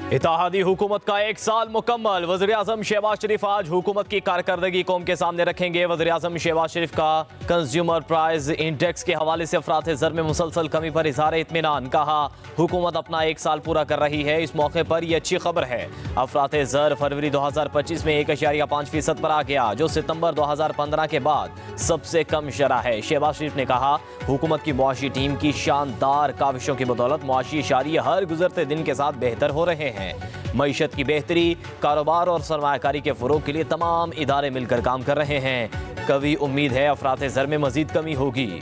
इत्तेहादी हुकूमत का एक साल मुकम्मल। वज़ीर-ए-आज़म शहबाज शरीफ आज हुकूमत की कारकर्दगी कौम के सामने रखेंगे। वज़ीर-ए-आज़म शहबाज शरीफ का कंज्यूमर प्राइस इंडेक्स के हवाले से अफरात ज़र में मुसलसल कमी पर इज़हार इत्मीनान। कहा हुकूमत अपना एक साल पूरा कर रही है, इस मौके पर यह अच्छी खबर है। अफरात ज़र फरवरी 2025 में 1.5% पर आ गया, जो सितंबर 2015 के बाद सबसे कम शरह है। शहबाज शरीफ ने कहा हुकूमत की मुआशी टीम की शानदार काविशों की बदौलत मुआशी इशारे हर गुजरते दिन के साथ बेहतर हो रहे हैं। मईशत की बेहतरी, कारोबार और सरमायाकारी के फरोग के लिए तमाम इदारे मिलकर काम कर रहे हैं। कभी उम्मीद है अफरात ज़र में मजीद कमी होगी।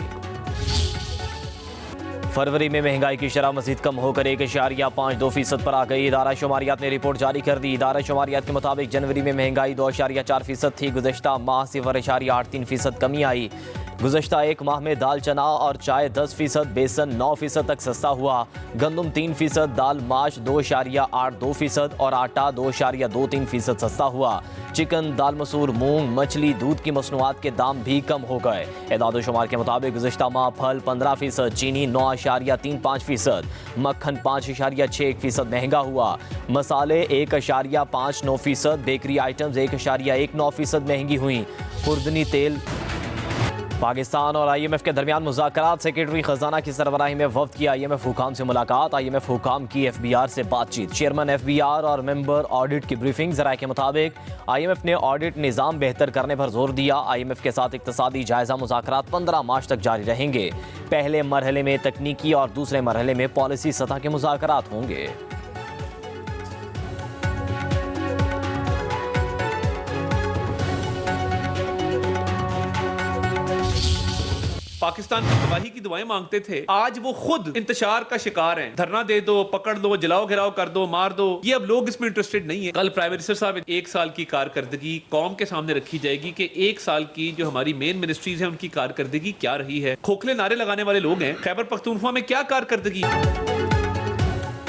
फरवरी में महंगाई की शरह मजीद कम होकर 1.52% पर आ गई। इदारा शुमारियात ने रिपोर्ट जारी कर दी। इदारा शुमारियात के मुताबिक जनवरी में महंगाई 2.4% थी। गुज़श्ता माह 0.83% कमी आई। गुज़श्ता एक माह में दाल, चना और चाय 10%, बेसन 9% तक सस्ता हुआ। गंदम 3%, दाल माश 2.82% और आटा 2.23% सस्ता हुआ। चिकन, दाल मसूर, मूंग, मछली, दूध की मसनूआत के दाम भी कम हो गए। एदाद शुमार के मुताबिक गुज़श्ता माह फल 15%, चीनी 9.35%, मक्खन 5.61% महंगा हुआ। मसाले 1.59%, बेकरी आइटम्स 1.19% महंगी हुई। खुर्दनी तेल। पाकिस्तान और IMF के दरमियान मुज़ाकरात। सेक्रेटरी खजाना की सरबराही में वफ्द की IMF हुकाम से मुलाकात। IMF हुकाम की FBR से बातचीत। चेयरमैन FBR और मेंबर ऑडिट की ब्रीफिंग। ज़राए के मुताबिक IMF ने ऑडिट निज़ाम बेहतर करने पर जोर दिया। IMF के साथ इक़्तिसादी जायज़ा मुज़ाकरात 15 मार्च तक जारी रहेंगे। पहले मरहले में तकनीकी और दूसरे मरहले में पॉलिसी सतह के मुज़ाकरात होंगे। पाकिस्तान की तबाही की दुआएं मांगते थे, आज वो खुद इंतशार का शिकार हैं। धरना दे दो, पकड़ लो, जलाओ घिराओ कर दो, मार दो, ये अब लोग इसमें इंटरेस्टेड नहीं है। कल प्राइम मिनिस्टर साहब एक साल की कारकर्दगी कौम के सामने रखी जाएगी कि एक साल की जो हमारी मेन मिनिस्ट्रीज हैं उनकी कारकर्दगी क्या रही है। खोखले नारे लगाने वाले लोग हैं। खैबर पख्तूनख्वा में क्या कारकर्दगी।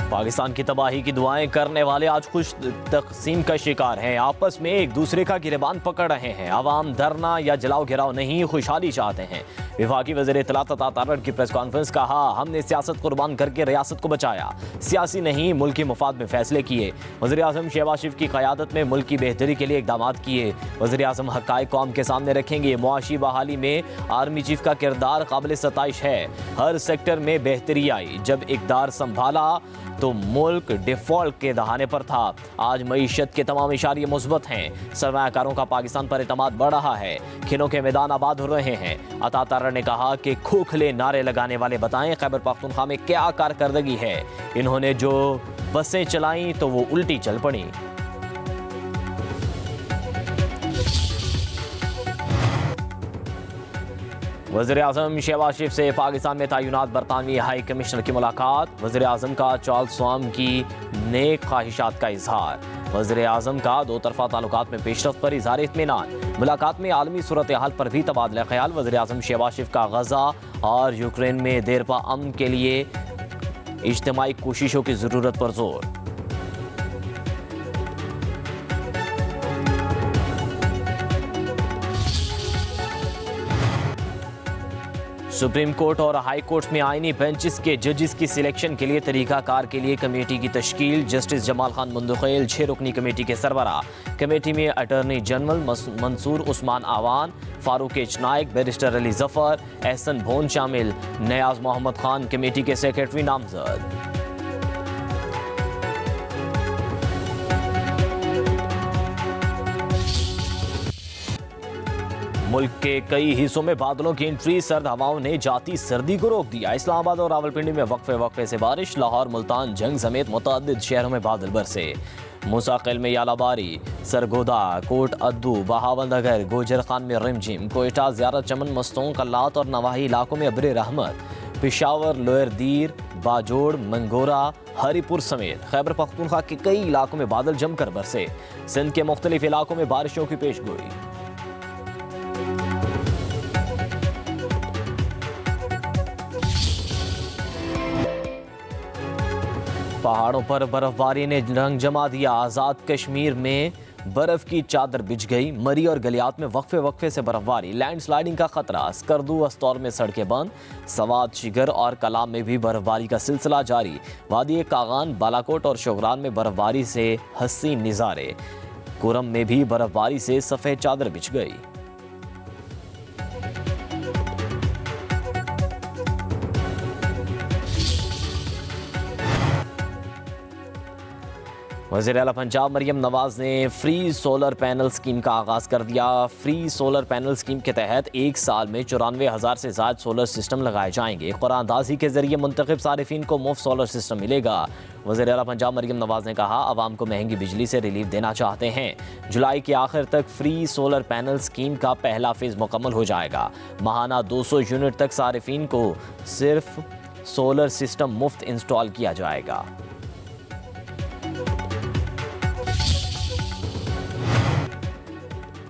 पाकिस्तान की तबाही की दुआएं करने वाले आज खुश तकसीम का शिकार हैं। आपस में एक दूसरे का गिरबान पकड़ रहे हैं। आवाम धरना या जलाओ घिराओ नहीं, खुशहाली चाहते हैं। विभागी वज़ीर इत्तलात अता तारड़ की प्रेस कॉन्फ्रेंस। कहा हमने सियासत कुर्बान करके रियासत को बचाया, सियासी नहीं मुल्की मुफाद में फैसले किए। वज़ीर-ए-आज़म शहबाज शरीफ की क़यादत में मुल्क की बेहतरी के लिए इक़दामात किए। वज़ीर-ए-आज़म हक़ाइक़ कौम के सामने रखेंगे। मुआशी बहाली में आर्मी चीफ का किरदार काबिल सताइश है। हर सेक्टर में बेहतरी आई। जब इक़दार संभाला तो मुल्क डिफ़ॉल्ट के दहाने पर था। आज मईशत के तमाम इशारे मुस्बत हैं। सरमायाकारों का पाकिस्तान पर एतमाद बढ़ रहा है। खिलों के मैदान आबाद हो रहे हैं। अता तारड़ ने कहा कि खोखले नारे लगाने वाले बताएं खैबर पख्तूनख्वा में क्या कारकर्दगी है। इन्होंने जो बसें चलाई तो वो उल्टी चल पड़ी। वज़ीर-ए-आज़म शहबाज शरीफ से पाकिस्तान में तैनात बरतानवी हाई कमिश्नर की मुलाकात। वज़ीर-ए-आज़म का चार्ल्स स्वाम की नेक ख्वाहिशात का इजहार। वज़ीर-ए-आज़म का दो तरफ़ा ताल्लुकात में पेशरफ्त पर इज़हार इत्मीनान। मुलाकात में आलमी सूरत हाल पर भी तबादला ख्याल। वज़ीर-ए-आज़म शहबाज शरीफ का गज़ा और यूक्रेन में देरपा अमन के लिए इज्तिमाई कोशिशों की ज़रूरत पर जोर। सुप्रीम कोर्ट और हाई कोर्ट में आईनी बेंचेस के जजेस की सिलेक्शन के लिए तरीकाकार के लिए कमेटी की तश्कील। जस्टिस जमाल खान मुंदखेल 6 रुकनी कमेटी के सरबराह। कमेटी में अटॉर्नी जनरल मंसूर उस्मान आवान, फारूक एच नाइक, बैरिस्टर अली जफर, एहसन भोन शामिल। नयाज मोहम्मद खान कमेटी के सेक्रेटरी नामजद। मुल्क के कई हिस्सों में बादलों की एंट्री। सर्द हवाओं ने जाती सर्दी को रोक दिया। इस्लामाबाद और रावलपिंडी में वक्फे से बारिश। लाहौर, मुल्तान, जंग समेत मुतअद्दिद शहरों में बादल बरसे। मुसाकिल में यालाबारी। सरगोदा, कोट अद्दू, बहावंदगर, गोजर खान में रिमझिम। कोयटा, ज़ियारत चमन, मस्तों, कल्लात और नवाही इलाकों में अब्र रहमत। पेशावर, लोअर दीर, बाजोड़, मंगोरा, हरीपुर समेत खैबर पख्तूनख्वा के कई इलाकों में बादल जमकर बरसे। सिंध के मुख्तलिफ इलाकों में बारिशों की पेशगोई। पहाड़ों पर बर्फबारी ने रंग जमा दिया। आज़ाद कश्मीर में बर्फ की चादर बिछ गई, मरी और गलियात में वक्फे वक्फे से बर्फबारी, लैंडस्लाइडिंग का खतरा, स्कर्दू अस्तौर में सड़कें बंद, सवात शिगर और कलाम में भी बर्फबारी का सिलसिला जारी। वादी कागान, बालाकोट और शोगरान में बर्फबारी से हसीन निजारे, कुरम में भी बर्फबारी से सफेद चादर बिछ गई। वज़ीर आला पंजाब मरियम नवाज ने फ्री सोलर पैनल स्कीम का आगाज़ कर दिया। फ्री सोलर पैनल स्कीम के तहत एक साल में 94,000 से ज़्यादा सोलर सिस्टम लगाए जाएंगे। कुरानदाजी के जरिए मुंतखब सारिफिन को मुफ्त सोलर सिस्टम मिलेगा। वज़ीर आला पंजाब मरियम नवाज ने कहा, आवाम को महंगी बिजली से रिलीफ देना चाहते हैं। जुलाई के आखिर तक फ्री सोलर पैनल स्कीम का पहला फेज़ मुकम्मल हो जाएगा। माहाना 200 यूनिट तक सारिफिन को सिर्फ सोलर सिस्टम मुफ्त इंस्टॉल किया जाएगा।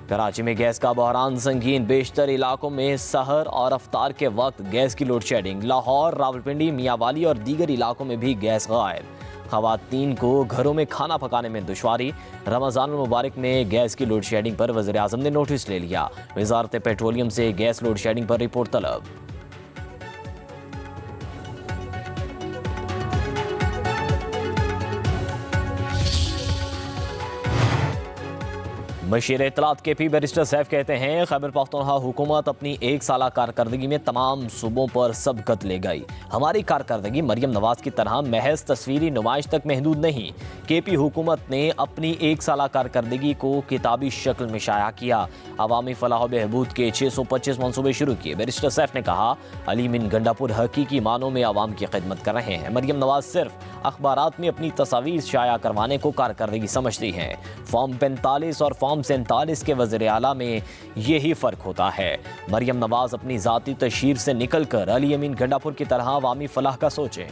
कराची में गैस का बहरान संगीन, बेशतर इलाकों में सहर और अफ्तार के वक्त गैस की लोड शेडिंग। लाहौर, रावलपिंडी, मियांवाली और दीगर इलाकों में भी गैस गायब। खवातीन को घरों में खाना पकाने में दुश्वारी। रमज़ान मुबारक में गैस की लोड शेडिंग पर वज़ीर आज़म ने नोटिस ले लिया। वज़ारत पेट्रोलियम से गैस लोड शेडिंग पर रिपोर्ट तलब। बशीर इत्तलात के पी बैरिस्टर सैफ कहते हैं, खैबर पख्तूनख्वा हुकूमत अपनी एक साला कारकर्दगी में तमाम सूबों पर सबकत ले गई। हमारी कारकर्दगी मरियम नवाज की तरह महज तस्वीरी नुमाइश तक महदूद नहीं। के पी हुकूमत ने अपनी एक साला कारकर्दगी को किताबी शक्ल में शाया किया। अवामी फलाह बहबूद के 625 मनसूबे शुरू किए। बैरिस्टर सैफ ने कहा, अली मिन गंडापुर हकीकी मानों में अवाम की खिदमत कर रहे हैं। मरियम नवाज सिर्फ अखबारात में अपनी तस्वीर शाया करवाने को कारकर्दगी समझती हैं। फॉर्म 45 और फॉर्म 47 के वज़ीर आला में यही फ़र्क होता है। मरियम नवाज अपनी ज़ाती तशहीर से निकलकर अली अमीन गंडापुर की तरह अवामी फलाह का सोचें।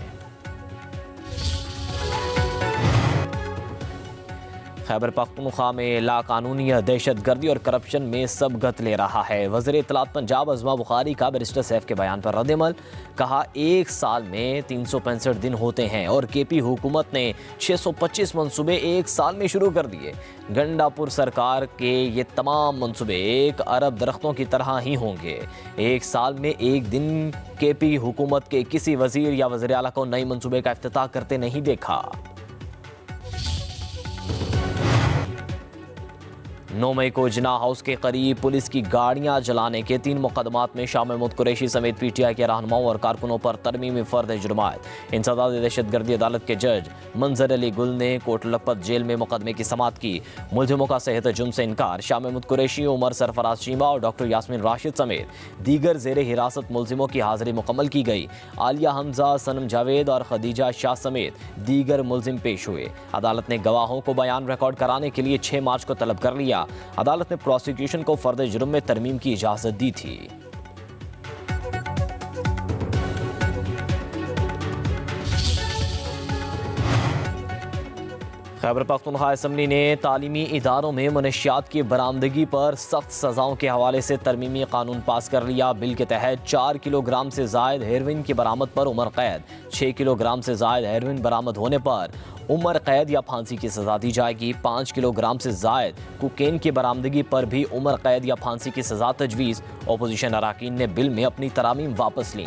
खैबर पख्तूनख्वा में लाकानूनियत, दहशतगर्दी और करप्शन में सबगत ले रहा है। वज़ीर इत्तलात पंजाब अज़मा बुखारी का बैरिस्टर सैफ के बयान पर रद्द-ए-अमल। कहा, एक साल में 365 दिन होते हैं और के पी हुकूमत ने 625 मनसूबे एक साल में शुरू कर दिए। गंडापुर सरकार के ये तमाम मनसूबे 1 अरब दरख्तों की तरह ही होंगे। एक साल में एक दिन के पी हुकूमत के किसी वज़ीर या वज़ीर आला को नए मनसूबे का इफ्तिताह करते नहीं देखा। 9 मई को जिना हाउस के करीब पुलिस की गाड़ियां जलाने के 3 मुकदमात में शाह महमूद कुरैशी समेत पीटीआई के रहनुमाओं और कारकुनों पर तरमीमी फर्द जुर्मात। इंसदाद दहशतगर्दी अदालत के जज मंजर अली गुल ने कोट लखपत जेल में मुकदमे की समाअत की। मुलजिमों का सेहत जुर्म से इनकार। शाह महमूद कुरैशी, उमर सरफराज चीमा और डॉक्टर यास्मीन राशिद समेत दीगर जेर हिरासत मुलजिमों की हाजिरी मुकम्मल की गई। आलिया हमजा, सनम जावेद और खदीजा शाह समेत दीगर मुलजिम पेश हुए। अदालत ने गवाहों को बयान रिकॉर्ड कराने के लिए 6 मार्च को तलब कर लिया। अदालत ने प्रोसिक्यूशन को फर्द जुर्म में तरमीम की इजाजत दी थी। खैबर पख्तूनख्वा असम्बली ने तालीमी इदारों में मनशियात की बरामदगी पर सख्त सज़ाओं के हवाले से तरमीमी कानून पास कर लिया। बिल के तहत 4 किलोग्राम से ज़ायद हेरोइन की बरामद पर उम्र कैद, 6 किलोग्राम से ज़ायद हेरोइन बरामद होने पर उम्र कैद या फांसी की सज़ा दी जाएगी। 5 किलोग्राम से ज़ायद कोकेन की बरामदगी पर भी उम्र कैद या फांसी की सज़ा तजवीज़। अपोजिशन अराकीन ने बिल में अपनी तरामीम वापस लीं।